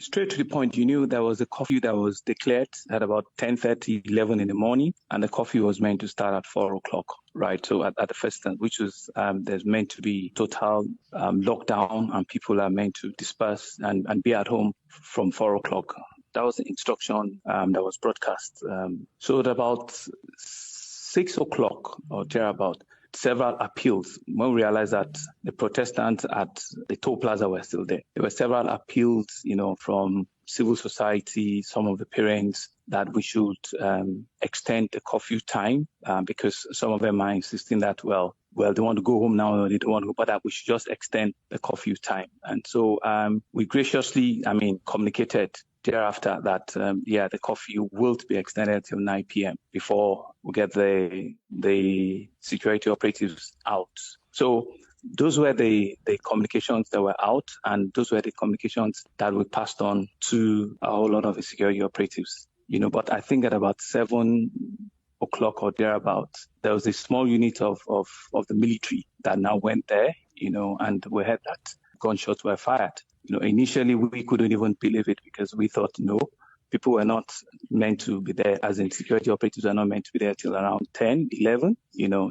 Straight to the point, you knew there was a curfew that was declared at about 10:30, 11 in the morning, and the curfew was meant to start at 4 o'clock, right? So at the first time, which was, there's meant to be total lockdown, and people are meant to disperse and be at home from 4 o'clock. That was the instruction that was broadcast. So at about 6 o'clock or thereabout, several appeals. When we realized that the Protestants at the toll plaza were still there, there were several appeals, from civil society, some of the parents, that we should extend the curfew time because some of them are insisting that, well, they want to go home now, or they don't want to go, but that we should just extend the curfew time. And so we graciously, communicated thereafter that, the curfew will be extended till 9 p.m. before we get the security operatives out. So those were the communications that were out, and those were the communications that we passed on to a whole lot of the security operatives. But I think at about 7 o'clock or thereabout, there was a small unit of the military that now went there, and we heard that gunshots were fired. Initially we couldn't even believe it because we thought, no, people were not meant to be there, as in security operatives are not meant to be there till around 10, 11,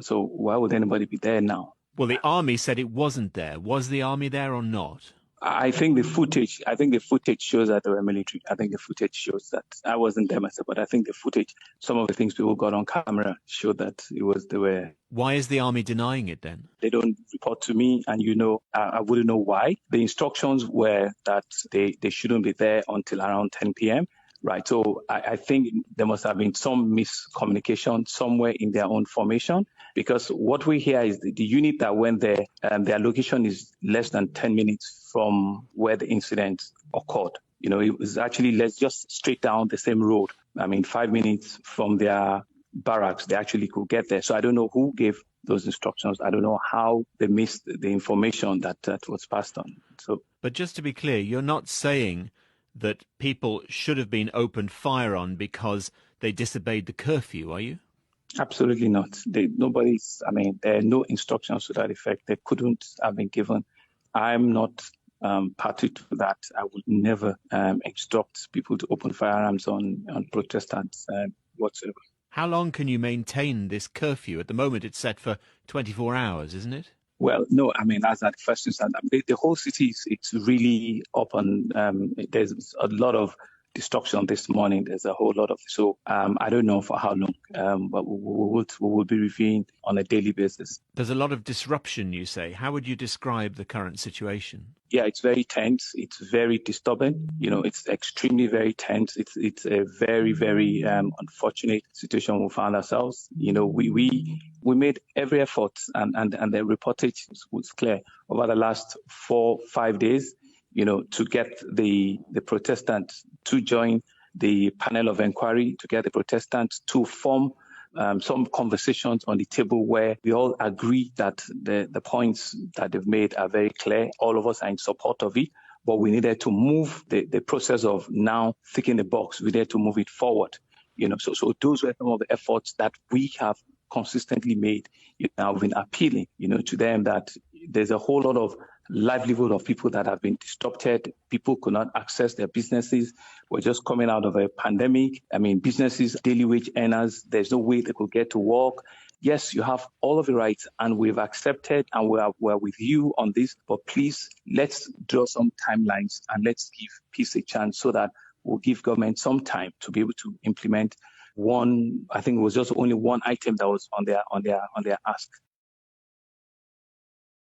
so why would anybody be there now? Well, the army said it wasn't there. Was the army there or not? I think the footage shows that they were military. I think the footage shows that. I wasn't there myself, but I think the footage, some of the things people got on camera showed that they were. Why is the army denying it then? They don't report to me, and I wouldn't know why. The instructions were that they shouldn't be there until around 10 p.m. Right. So I think there must have been some miscommunication somewhere in their own formation, because what we hear is the unit that went there, their location is less than 10 minutes from where the incident occurred. It was actually just straight down the same road. 5 minutes from their barracks, they actually could get there. So I don't know who gave those instructions. I don't know how they missed the information that was passed on. But just to be clear, you're not saying that people should have been opened fire on because they disobeyed the curfew, are you? Absolutely not. There are no instructions to that effect. They couldn't have been given. I'm not party to that. I would never instruct people to open firearms on Protestants whatsoever. How long can you maintain this curfew? At the moment it's set for 24 hours, isn't it? Well, no, that's at first instance. The whole city it's really up, and there's a lot of destruction this morning. There's a whole lot of, so I don't know for how long, but we will be reviewing on a daily basis. There's a lot of disruption, you say. How would you describe the current situation? Yeah, it's very tense. It's very disturbing. It's extremely very tense. It's a very, very unfortunate situation we found ourselves. We made every effort, and the reportage was clear over the last 4-5 days, to get the Protestants to join the panel of inquiry, to get the Protestants to form some conversations on the table where we all agree that the points that they've made are very clear. All of us are in support of it, but we needed to move the process of now ticking the box. We needed to move it forward. So those were some of the efforts that we have consistently made. I've been appealing, to them that there's a whole lot of livelihood of people that have been disrupted. People could not access their businesses. We're just coming out of a pandemic. Businesses, daily wage earners, there's no way they could get to work. Yes, you have all of the rights, and we've accepted, and we're with you on this. But please, let's draw some timelines, and let's give peace a chance so that we'll give government some time to be able to implement one. I think it was just only one item that was on their ask.